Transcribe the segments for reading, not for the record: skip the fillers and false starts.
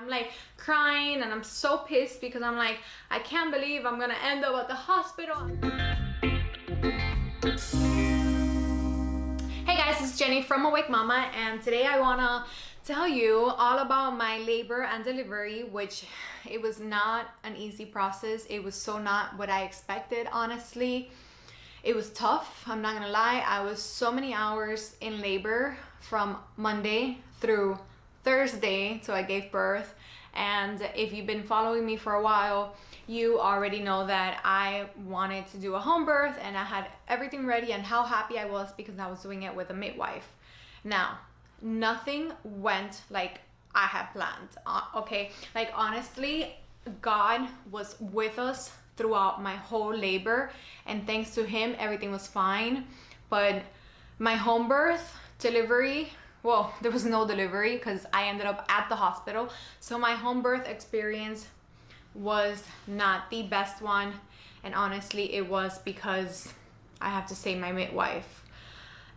I'm like crying and I'm so pissed because I'm like, I can't believe I'm gonna end up at the hospital. Hey guys, it's Jenny from Awake Mama, and today I wanna tell you all about my labor and delivery, which it was not an easy process. It was so not what I expected, honestly. It was tough, I'm not gonna lie. I was so many hours in labor from Monday through Thursday till I gave birth. And if you've been following me for a while, you already know that I wanted to do a home birth and I had everything ready, and how happy I was because I was doing it with a midwife. Now, nothing went like I had planned, okay? Like honestly, God was with us throughout my whole labor, and thanks to him, everything was fine. But my home birth, delivery, well, there was no delivery because I ended up at the hospital. So my home birth experience was not the best one. And honestly, it was because I have to say my midwife.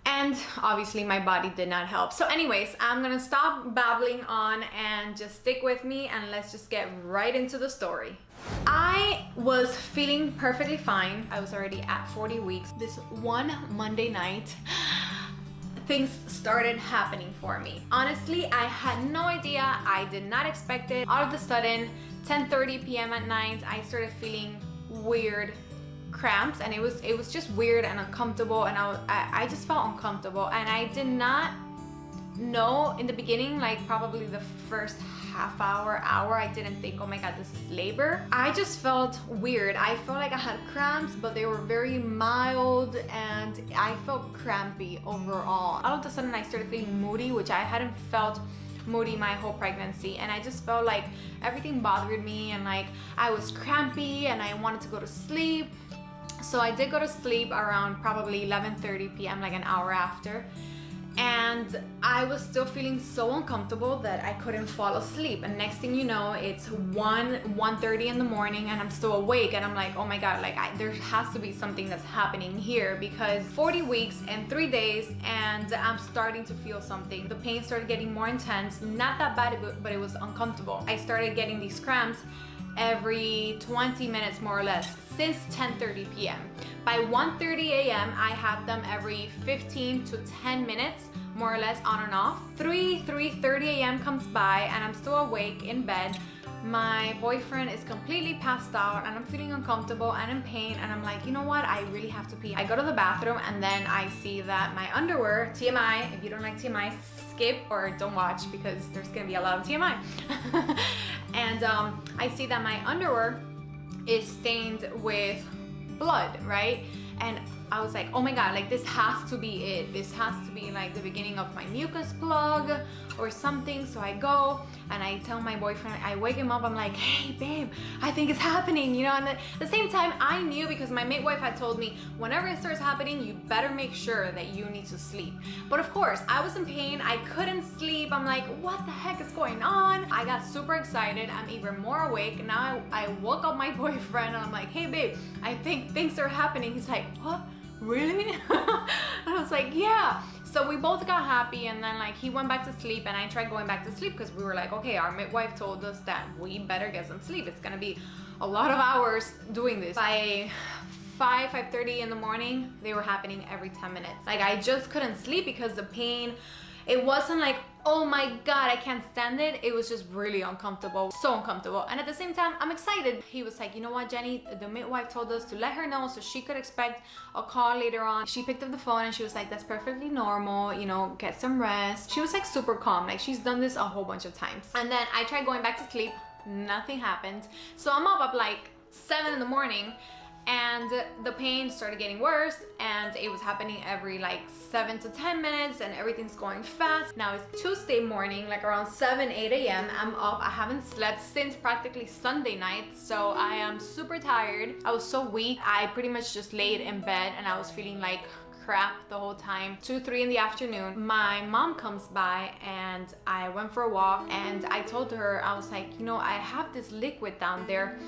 And obviously my body did not help. So anyways, I'm gonna stop babbling on and just stick with me, and let's just get right into the story. I was feeling perfectly fine. I was already at 40 weeks. This one Monday night, things started happening for me. Honestly, I had no idea. I did not expect it. All of a sudden, 10:30 p.m. at night, I started feeling weird cramps, and it was just weird and uncomfortable, and I just felt uncomfortable, and I did not know in the beginning, like probably the first half hour, I didn't think, oh my god, this is labor. I just felt weird. I felt like I had cramps, but they were very mild, and I felt crampy overall. All of a sudden, I started feeling moody, which I hadn't felt moody my whole pregnancy, and I just felt like everything bothered me, and like I was crampy and I wanted to go to sleep. So I did go to sleep around probably 11:30 p.m., like an hour after. And I was still feeling so uncomfortable that I couldn't fall asleep. And next thing you know, it's 1:30 in the morning and I'm still awake, and I'm like, oh my god, like there has to be something that's happening here, because 40 weeks and 3 days and I'm starting to feel something. The pain started getting more intense, not that bad, but it was uncomfortable. I started getting these cramps every 20 minutes more or less since 10:30 p.m. By 1:30 a.m. I had them every 15 to 10 minutes more or less, on and off. 3:30 a.m. comes by and I'm still awake in bed. My boyfriend is completely passed out and I'm feeling uncomfortable and in pain, and I'm like, you know what, I really have to pee. I go to the bathroom and then I see that my underwear, TMI, if you don't like TMI, skip or don't watch because there's gonna be a lot of TMI. And I see that my underwear is stained with blood, right? And I was like, oh my god, like this has to be it. This has to be like the beginning of my mucus plug or something. So I go and I tell my boyfriend, I wake him up, I'm like, hey babe, I think it's happening, you know. And at the same time, I knew, because my midwife had told me, whenever it starts happening, you better make sure that you need to sleep. But of course, I was in pain, I couldn't sleep. I'm like, what the heck is going on? I got super excited, I'm even more awake. Now I woke up my boyfriend and I'm like, hey babe, I think things are happening. He's like, what? Really? And I was like, yeah. So we both got happy, and then like he went back to sleep and I tried going back to sleep because we were like, okay, our midwife told us that we better get some sleep. It's gonna be a lot of hours doing this. By 5:30 in the morning, they were happening every 10 minutes. Like I just couldn't sleep because the pain, it wasn't like, oh my god, I can't stand it. It was just really uncomfortable, so uncomfortable. And at the same time, I'm excited. He was like, you know what, Jenny, the midwife told us to let her know so she could expect a call later on. She picked up the phone and she was like, that's perfectly normal, you know, get some rest. She was like super calm, like she's done this a whole bunch of times. And then I tried going back to sleep, nothing happened. So I'm up like 7 in the morning, and the pain started getting worse, and it was happening every like 7 to 10 minutes, and everything's going fast. Now it's Tuesday morning, like around 8 a.m. I'm up. I haven't slept since practically Sunday night, so I am super tired. I was so weak. I pretty much just laid in bed and I was feeling like crap the whole time. 2-3 in the afternoon, my mom comes by and I went for a walk, and I told her, I was like, you know, I have this liquid down there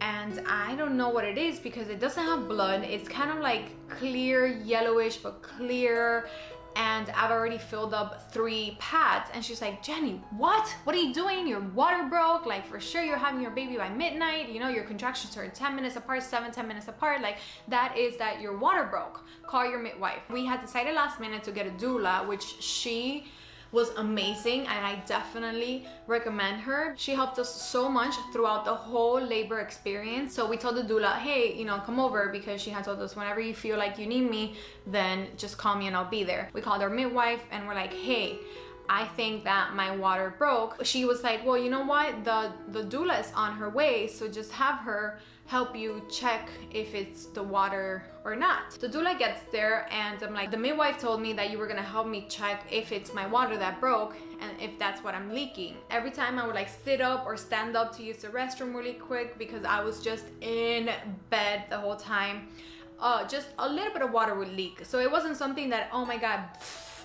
and I don't know what it is because it doesn't have blood. It's kind of like clear, yellowish, but clear, and I've already filled up 3 pads. And she's like, Jenny, what are you doing? Your water broke. Like, for sure you're having your baby by midnight. You know, your contractions are 10 minutes apart, 7-10 minutes apart. Like, that is that your water broke. Call your midwife. We had decided last minute to get a doula, which she was amazing, and I definitely recommend her. She helped us so much throughout the whole labor experience. So we told the doula, hey, you know, come over, because she had told us whenever you feel like you need me, then just call me and I'll be there. We called our midwife and we're like, hey, I think that my water broke. She was like, well, you know what, the doula is on her way, so just have her help you check if it's the water or not. The doula gets there and I'm like, the midwife told me that you were gonna help me check if it's my water that broke and if that's what I'm leaking. Every time I would like sit up or stand up to use the restroom really quick, because I was just in bed the whole time. Just a little bit of water would leak. So it wasn't something that, oh my God,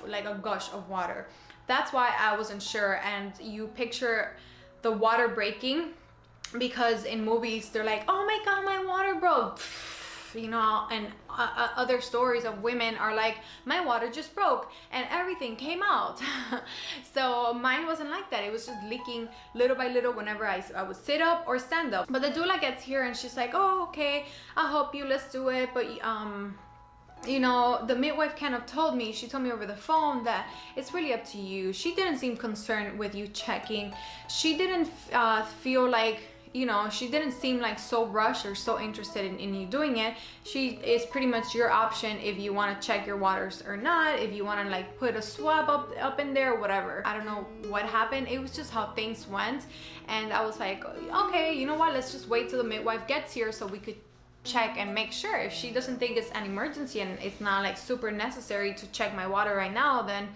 like a gush of water. That's why I wasn't sure. And you picture the water breaking, because in movies they're like, oh my God, my water broke, you know, and other stories of women are like, my water just broke and everything came out. So mine wasn't like that. It was just leaking little by little whenever I would sit up or stand up. But the doula gets here and she's like, oh, okay, I'll help you, let's do it. But you know, the midwife kind of told me, she told me over the phone that it's really up to you. She didn't seem concerned with you checking. She didn't feel like, you know, she didn't seem like so rushed or so interested in you doing it. She is pretty much your option if you want to check your waters or not, if you want to like put a swab up in there, whatever. I don't know what happened. It was just how things went. And I was like, okay, you know what, let's just wait till the midwife gets here so we could check and make sure. If she doesn't think it's an emergency and it's not like super necessary to check my water right now, then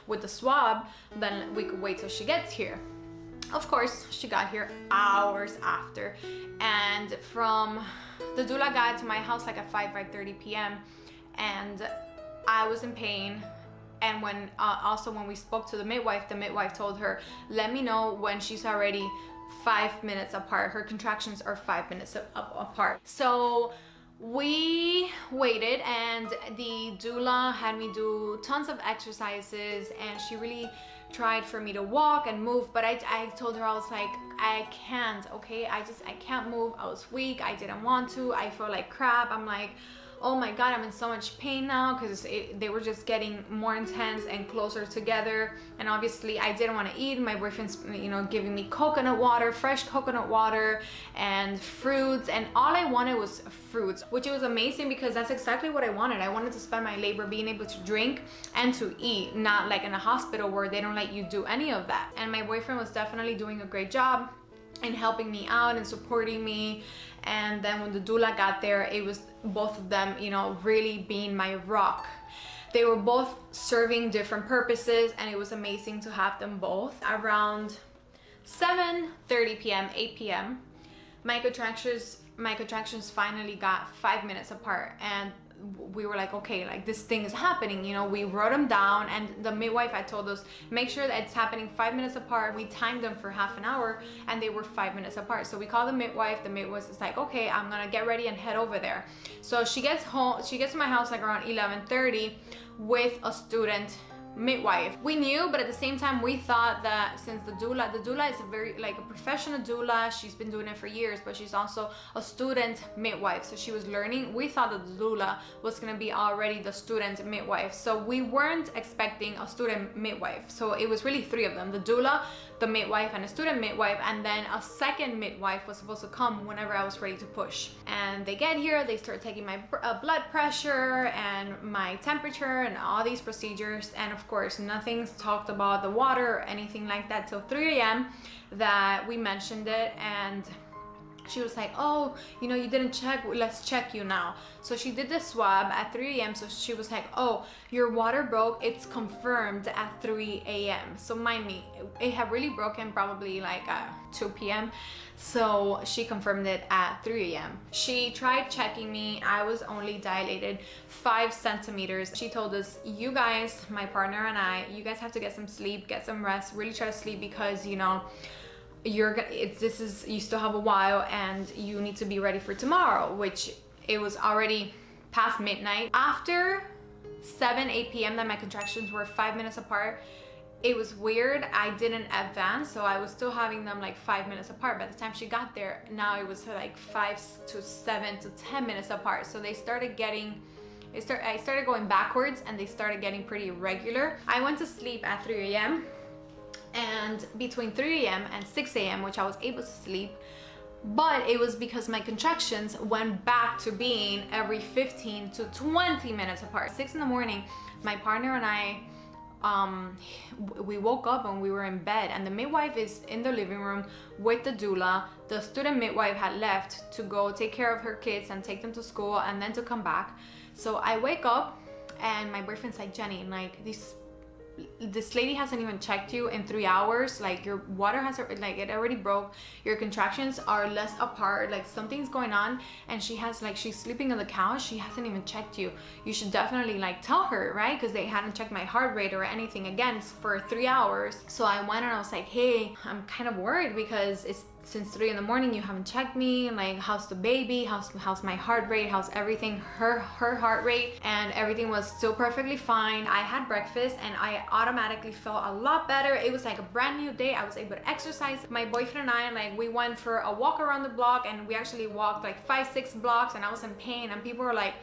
with the swab, then we could wait till she gets here. Of course, she got here hours after, and from the doula got to my house like at 5:30 p.m. and I was in pain. And when also when we spoke to the midwife told her, let me know when she's already 5 minutes apart. Her contractions are 5 minutes apart. So we waited, and the doula had me do tons of exercises, and she really tried for me to walk and move, but I told her, I was like, I can't, okay, I can't move. I was weak, I didn't want to, I felt like crap. I'm like, oh my God, I'm in so much pain now, because they were just getting more intense and closer together. And obviously I didn't want to eat. My boyfriend's, you know, giving me coconut water, fresh coconut water and fruits, and all I wanted was fruits, which was amazing because that's exactly what I wanted. I wanted to spend my labor being able to drink and to eat, not like in a hospital where they don't let you do any of that. And my boyfriend was definitely doing a great job in helping me out and supporting me. And then when the doula got there, it was both of them, you know, really being my rock. They were both serving different purposes, and it was amazing to have them both. Around 7:30 p.m., 8 p.m., my contractions finally got 5 minutes apart, and we were like, okay, like this thing is happening, you know. We wrote them down, and the midwife had told us, make sure that it's happening 5 minutes apart. We timed them for half an hour, and they were 5 minutes apart. So we called the midwife. The midwife is like, okay, I'm gonna get ready and head over there. So she gets home, she gets to my house like around 11:30 with a student midwife. We knew, but at the same time we thought that since the doula is a very like a professional doula, she's been doing it for years, but she's also a student midwife, so she was learning. We thought that the doula was going to be already the student midwife, so we weren't expecting a student midwife. So it was really 3 of them: the doula, the midwife, and a student midwife, and then a second midwife was supposed to come whenever I was ready to push. And they get here, they start taking my blood pressure and my temperature and all these procedures, and of course nothing's talked about the water or anything like that till 3 a.m. that we mentioned it. And she was like, oh, you know, you didn't check, let's check you now. So she did the swab at 3 a.m. So she was like, oh, your water broke, it's confirmed at 3 a.m. So mind me, it had really broken probably like at 2 p.m. So she confirmed it at 3 a.m. She tried checking me. I was only dilated 5 centimeters. She told us, you guys, my partner and I, you guys have to get some sleep, get some rest, really try to sleep, because, you know, you still have a while and you need to be ready for tomorrow, which it was already past midnight. After 7, 8 p.m. that my contractions were 5 minutes apart. It was weird. I didn't advance, so I was still having them like 5 minutes apart. By the time she got there, now it was like 5 to 7 to 10 minutes apart. So they started getting, I started going backwards, and they started getting pretty irregular. I went to sleep at 3 a.m. and between 3 a.m. and 6 a.m., which I was able to sleep, but it was because my contractions went back to being every 15 to 20 minutes apart. 6 in the morning, my partner and I, we woke up and we were in bed, and the midwife is in the living room with the doula. The student midwife had left to go take care of her kids and take them to school and then to come back. So I wake up and my boyfriend's like, Jenny, like this lady hasn't even checked you in 3 hours. Like your water has, like, it already broke. Your contractions are less apart. Like something's going on, and she has, like, she's sleeping on the couch. She hasn't even checked you. You should definitely like tell her, right? Because they hadn't checked my heart rate or anything again for 3 hours. So I went and I was like, hey, I'm kind of worried because it's since 3 in the morning, you haven't checked me. Like, how's the baby? How's my heart rate? How's everything? Her heart rate, and everything was still perfectly fine. I had breakfast and I automatically felt a lot better. It was like a brand new day. I was able to exercise. My boyfriend and I, like, we went for a walk around the block, and we actually walked like 5-6 blocks, and I was in pain, and people were like,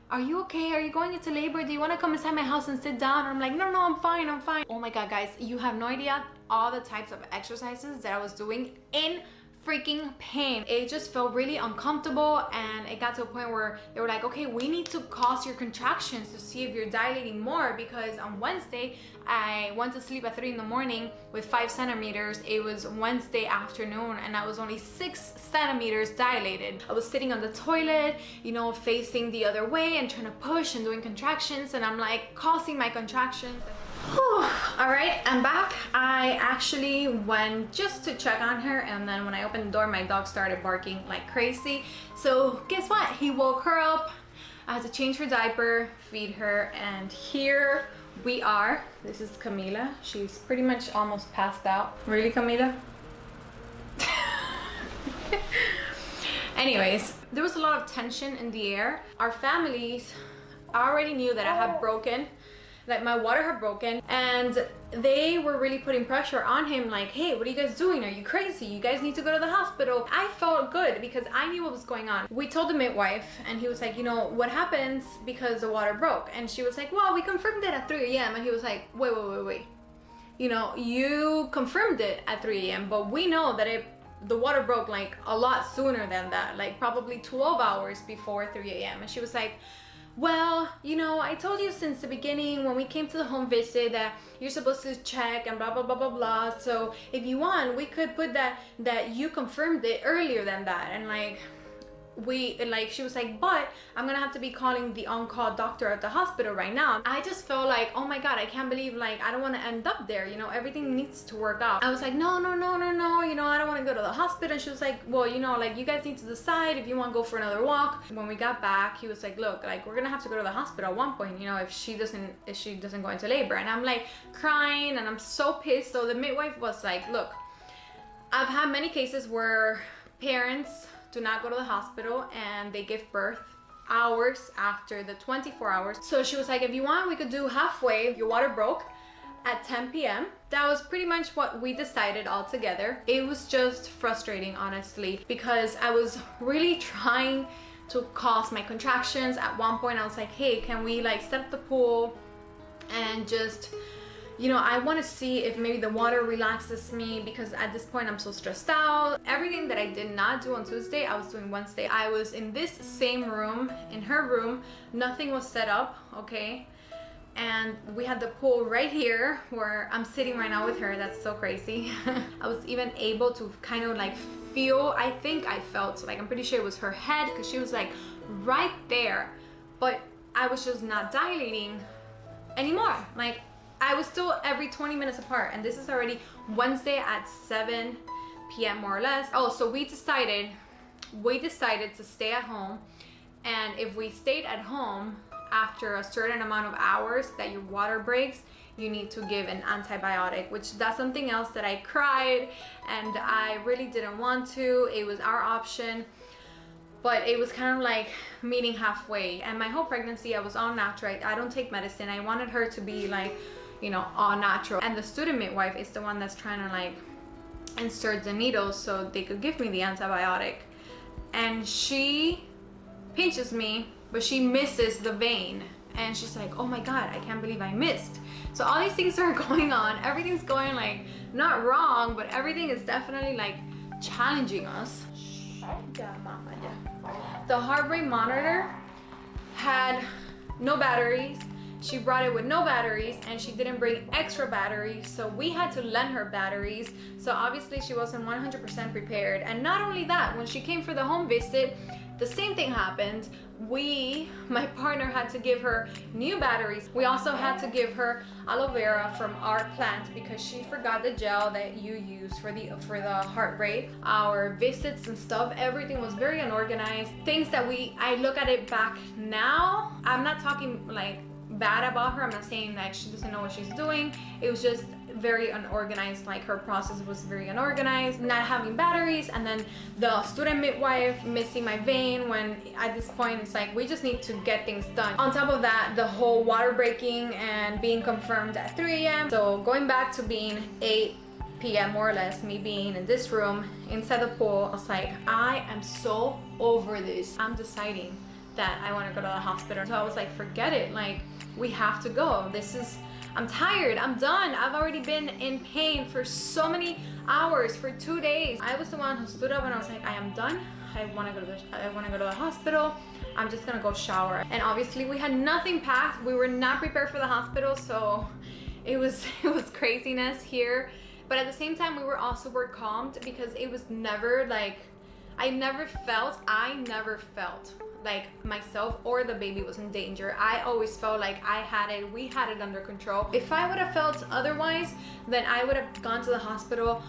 are you okay? Are you going into labor? Do you want to come inside my house and sit down? And I'm like, no, I'm fine, I'm fine. Oh my God, guys, you have no idea all the types of exercises that I was doing in freaking pain. It just felt really uncomfortable, and it got to a point where they were like, okay, we need to cause your contractions to see if you're dilating more, because on Wednesday I went to sleep at 3 in the morning with 5 centimeters. It was Wednesday afternoon and I was only 6 centimeters dilated. I was sitting on the toilet, you know, facing the other way and trying to push and doing contractions, and I'm like causing my contractions. Whew. All right, I'm back. I actually went just to check on her, and then when I opened the door, my dog started barking like crazy. So guess what? He woke her up. I had to change her diaper, feed her, and here we are. This is Camila. She's pretty much almost passed out. Really, Camila? Anyways, there was a lot of tension in the air. Our families already knew that I had broken, like my water had broken, and they were really putting pressure on him, like, hey, what are you guys doing? Are you crazy? You guys need to go to the hospital. I felt good because I knew what was going on. We told the midwife, and he was like, you know, what happens because the water broke? And she was like, well, we confirmed it at 3 a.m. And he was like, wait. You know, you confirmed it at 3 a.m., but we know that the water broke like a lot sooner than that, like probably 12 hours before 3 a.m. And she was like, well, you know, I told you since the beginning when we came to the home visit that you're supposed to check and blah, blah, blah, blah, blah. So if you want, we could put that you confirmed it earlier than that. And like, she was like, but I'm gonna have to be calling the on-call doctor at the hospital right now. I just felt like, oh my God, I can't believe, like, I don't want to end up there, you know, everything needs to work out. I was like, no, you know, I don't want to go to the hospital. And she was like, well, you know, like, you guys need to decide if you want to go for another walk. When we got back, he was like, look, like, we're gonna have to go to the hospital at one point, you know, if she doesn't go into labor. And I'm like crying, and I'm so pissed. So the midwife was like, look, I've had many cases where parents do not go to the hospital and they give birth hours after the 24 hours. So she was like, if you want, we could do halfway. Your water broke at 10 p.m. That was pretty much what we decided all together. It was just frustrating, honestly, because I was really trying to cause my contractions. At one point I was like, hey, can we like set up the pool and just, you know, I want to see if maybe the water relaxes me, because at this point I'm so stressed out. Everything that I did not do on Tuesday, I was doing Wednesday. I was in this same room, in her room. Nothing was set up, okay? And we had the pool right here where I'm sitting right now with her. That's so crazy. I was even able to kind of like feel, I think I felt, like, I'm pretty sure it was her head, because she was like right there, but I was just not dilating anymore. Like, I was still every 20 minutes apart, and this is already Wednesday at 7 p.m. more or less. Oh, so we decided to stay at home, and if we stayed at home after a certain amount of hours that your water breaks, you need to give an antibiotic, which that's something else that I cried and I really didn't want to. It was our option. but it was kind of like meeting halfway. And my whole pregnancy I was all natural. I don't take medicine. I wanted her to be like, you know, all natural. And the student midwife is the one that's trying to like insert the needles so they could give me the antibiotic. And she pinches me, but she misses the vein. And she's like, oh my God, I can't believe I missed. So all these things are going on. Everything's going like, not wrong, but everything is definitely like challenging us. Yeah, mama, yeah. The heart rate monitor had no batteries. She brought it with no batteries, and she didn't bring extra batteries, so we had to lend her batteries. So obviously she wasn't 100% prepared. And not only that, when she came for the home visit, the same thing happened. My partner had to give her new batteries. We also had to give her aloe vera from our plant because she forgot the gel that you use for the heart rate. Our visits and stuff, everything was very unorganized. Things that I look at it back now, I'm not talking like bad about her. I'm not saying that she doesn't know what she's doing. It was just very unorganized. Like her process was very unorganized, not having batteries, and then the student midwife missing my vein, when at this point it's like we just need to get things done. On top of that, the whole water breaking and being confirmed at 3 a.m. So going back to being 8 p.m. more or less, me being in this room inside the pool, I was like, I am so over this. I'm deciding that I want to go to the hospital. So I was like, forget it, like we have to go. I'm tired, I'm done. I've already been in pain for so many hours, for 2 days. I was the one who stood up and I was like, I am done. I want to go to the hospital. I'm just gonna go shower. And obviously we had nothing packed. We were not prepared for the hospital, so it was craziness here. But at the same time, we were all super calmed because it was never like, I never felt like myself or the baby was in danger. I always felt like we had it under control. If I would have felt otherwise, then I would have gone to the hospital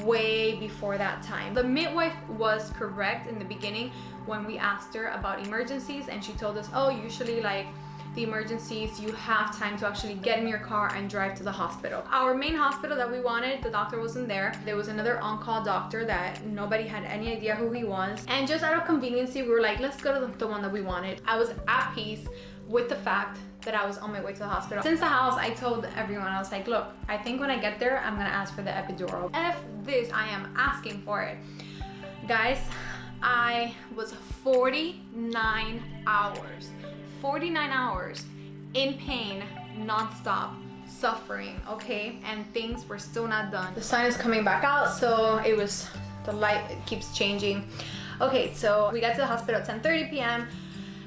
way before that time. The midwife was correct in the beginning when we asked her about emergencies, and she told us, oh, usually like the emergencies, you have time to actually get in your car and drive to the hospital. Our main hospital that we wanted, the doctor wasn't there. There was another on-call doctor that nobody had any idea who he was. And just out of convenience, we were like, let's go to the one that we wanted. I was at peace with the fact that I was on my way to the hospital. Since the house, I told everyone, I was like, look, I think when I get there, I'm gonna ask for the epidural. F this, I am asking for it. Guys, I was 49 hours in pain, non-stop, suffering, okay? And things were still not done. The sun is coming back out, so the light keeps changing. Okay, so we got to the hospital at 10:30 p.m.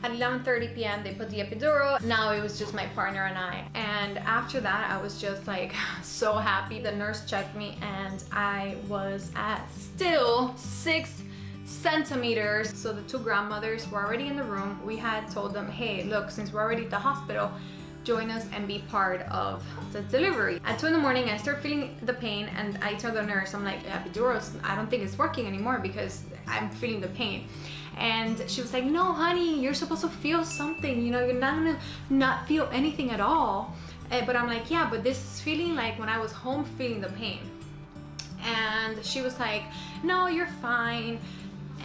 At 11:30 p.m. they put the epidural. Now it was just my partner and I. And after that, I was just like so happy. The nurse checked me and I was at still 6 centimeters. So the two grandmothers were already in the room. We had told them, hey, look, since we're already at the hospital, join us and be part of the delivery. At 2 in the morning, I start feeling the pain, and I told the nurse, I'm like, epidural, I don't think it's working anymore because I'm feeling the pain. And she was like, no, honey, you're supposed to feel something, you know, you're not gonna not feel anything at all. But I'm like, yeah, but this is feeling like when I was home feeling the pain. And she was like, no, you're fine.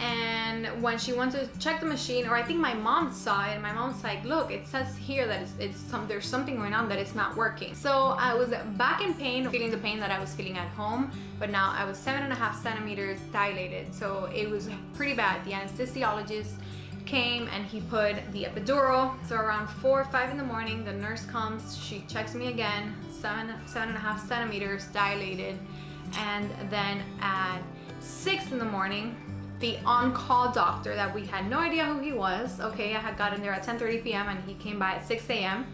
And when she went to check the machine, or I think my mom saw it, and my mom's like, look, it says here that there's something going on, that it's not working. So I was back in pain, feeling the pain that I was feeling at home, but now I was 7.5 centimeters dilated. So it was pretty bad. The anesthesiologist came and he put the epidural. So around 4 or 5 in the morning, the nurse comes, she checks me again, 7.5 centimeters dilated. And then at 6 in the morning, the on-call doctor that we had no idea who he was, okay, I had gotten there at 10:30 p.m. and he came by at 6 a.m.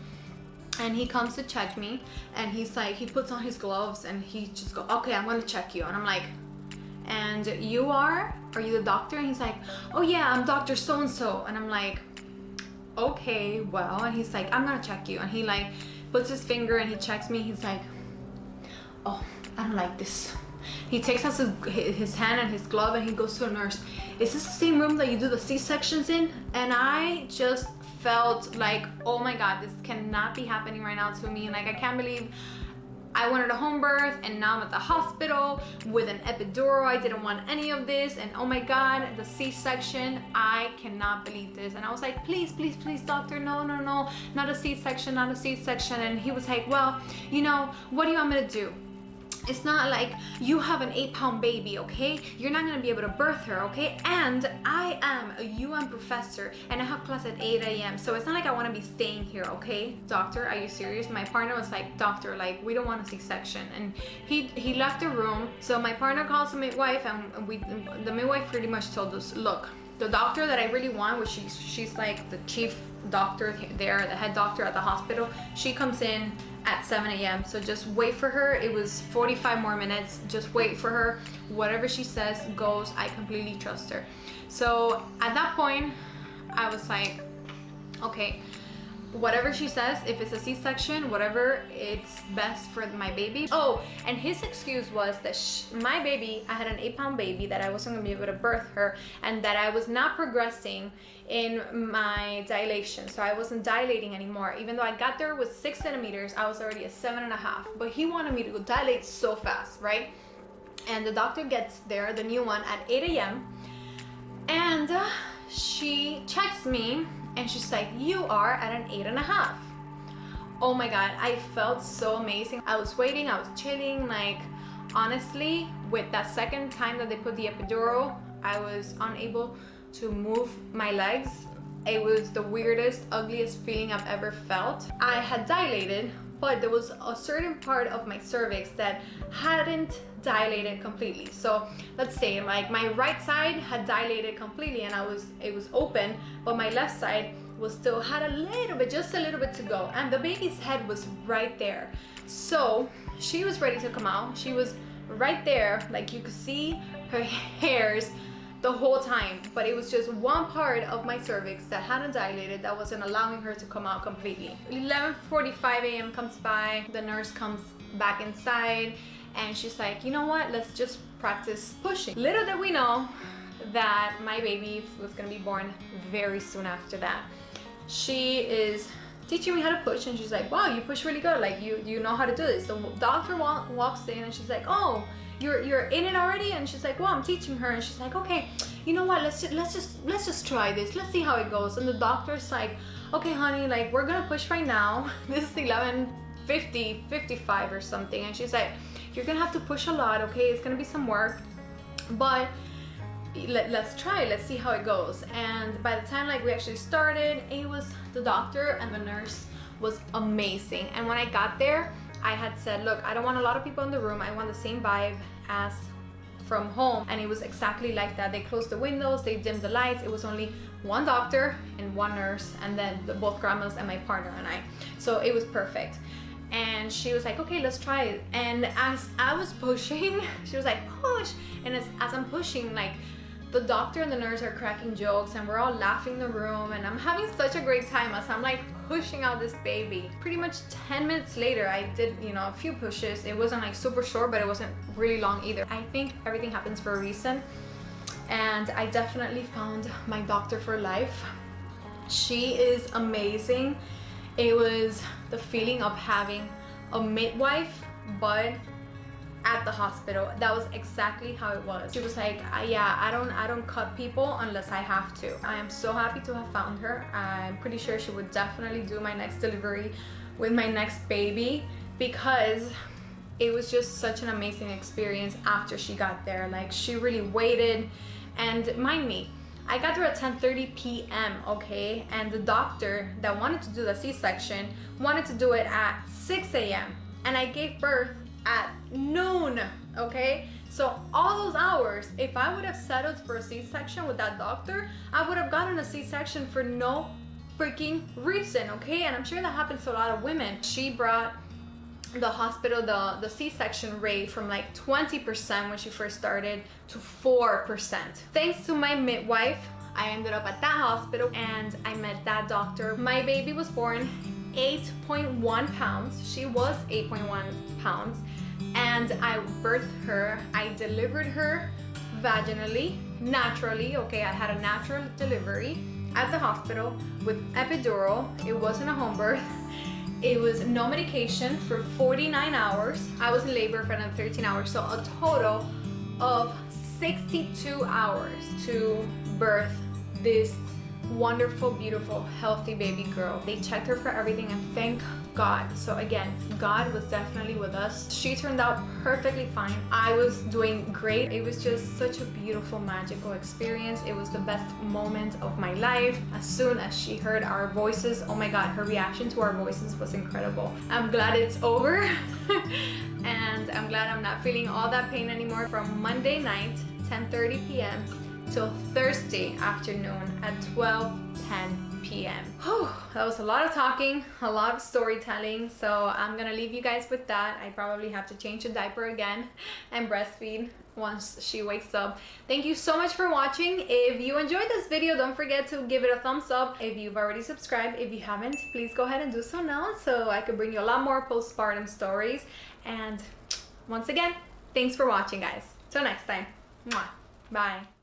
and he comes to check me, and he's like, he puts on his gloves and he just goes, okay, I'm gonna check you. And I'm like, and you are you the doctor? And he's like, oh yeah, I'm Dr. So-and-so. And I'm like, okay, well. And he's like, I'm gonna check you. And he like puts his finger and he checks me. He's like, oh, I don't like this. He takes out his hand and his glove and he goes to a nurse. Is this the same room that you do the C-sections in? And I just felt like, oh my God, this cannot be happening right now to me. Like, I can't believe I wanted a home birth and now I'm at the hospital with an epidural. I didn't want any of this, and oh my God, the C-section, I cannot believe this. And I was like, please, please, please, doctor, no, no, no, not a C-section, not a C-section. And he was like, well, you know, what do you want me to do? It's not like you have an 8-pound baby, okay? You're not gonna be able to birth her, okay? And I am a UN professor and I have class at 8 a.m. So it's not like I wanna be staying here, okay? Doctor, are you serious? My partner was like, doctor, like, we don't want a C-section. And he left the room. So my partner calls the midwife, and the midwife pretty much told us, look, the doctor that I really want, which she's like the chief doctor there, the head doctor at the hospital, she comes in at 7 a.m. So just wait for her. It was 45 more minutes. Just wait for her. Whatever she says goes. I completely trust her. So at that point, I was like, okay, whatever she says, if it's a C-section, whatever, it's best for my baby. Oh, and his excuse was that my baby, I had an 8-pound baby, that I wasn't gonna be able to birth her, and that I was not progressing in my dilation. So I wasn't dilating anymore. Even though I got there with 6 centimeters, I was already at 7.5. But he wanted me to dilate so fast, right? And the doctor gets there, the new one, at 8 a.m. And she checks me and she's like, you are at an 8.5. Oh my God, I felt so amazing. I was waiting, I was chilling. Like, honestly, with that second time that they put the epidural, I was unable to move my legs. It was the weirdest, ugliest feeling I've ever felt. I had dilated, but there was a certain part of my cervix that hadn't dilated completely. So let's say like my right side had dilated completely and it was open, but my left side was still had a little bit, just a little bit to go, and the baby's head was right there. So she was ready to come out. She was right there, like you could see her hairs the whole time, but it was just one part of my cervix that hadn't dilated, that wasn't allowing her to come out completely. 11:45 a.m. comes by, the nurse comes back inside, and she's like, you know what, let's just practice pushing. Little did we know that my baby was gonna be born very soon after that. She is teaching me how to push, and she's like, wow, you push really good, like you know how to do this. The doctor walks in and she's like, oh, you're in it already? And she's like, well, I'm teaching her. And she's like, okay, you know what, let's just try this, let's see how it goes. And the doctor's like, okay honey, like we're gonna push right now. This is 11:50, 55 or something. And she's like, you're gonna have to push a lot, okay? It's gonna be some work, but let's try, let's see how it goes. And by the time like we actually started, it was the doctor and the nurse was amazing. And when I got there, I had said, look, I don't want a lot of people in the room, I want the same vibe as from home. And it was exactly like that. They closed the windows, they dimmed the lights. It was only one doctor and one nurse, and then both grandmas and my partner and I. So it was perfect. And she was like, okay, let's try it. And as I was pushing, she was like, push. And as I'm pushing, like the doctor and the nurse are cracking jokes and we're all laughing in the room, and I'm having such a great time as I'm like pushing out this baby. Pretty much 10 minutes later, I did, you know, a few pushes. It wasn't like super short, but it wasn't really long either. I think everything happens for a reason, and I definitely found my doctor for life. She is amazing. It was the feeling of having a midwife, but at the hospital. That was exactly how it was. She was like, yeah, I don't cut people unless I have to. I am so happy to have found her. I'm pretty sure she would definitely do my next delivery with my next baby, because it was just such an amazing experience after she got there. Like, she really waited. And mind me, I got there at 10:30 p.m., okay? And the doctor that wanted to do the C-section wanted to do it at 6 a.m. and I gave birth at noon, okay? So all those hours, if I would have settled for a C-section with that doctor, I would have gotten a C-section for no freaking reason, okay? And I'm sure that happens to a lot of women. She brought the hospital the C-section rate from like 20% when she first started to 4%. Thanks to my midwife, I ended up at that hospital and I met that doctor. My baby was born 8.1 pounds. She was 8.1 pounds, and I birthed her. I delivered her vaginally, naturally, okay? I had a natural delivery at the hospital with epidural. It wasn't a home birth. It was no medication for 49 hours. I was in labor for another 13 hours, so a total of 62 hours to birth this wonderful, beautiful, healthy baby girl. They checked her for everything, and thank God. So again, God was definitely with us. She turned out perfectly fine. I was doing great. It was just such a beautiful, magical experience. It was the best moment of my life. As soon as she heard our voices, oh my God, her reaction to our voices was incredible. I'm glad it's over and I'm glad I'm not feeling all that pain anymore. From Monday night, 10:30 p.m. till Thursday afternoon at 12:10 p.m. That was a lot of talking, a lot of storytelling, so I'm gonna leave you guys with that. I probably have to change the diaper again and breastfeed once she wakes up. Thank you so much for watching. If you enjoyed this video, don't forget to give it a thumbs up. If you've already subscribed, if you haven't, please go ahead and do so now, so I could bring you a lot more postpartum stories. And once again, thanks for watching, guys. Till next time. Mwah. Bye.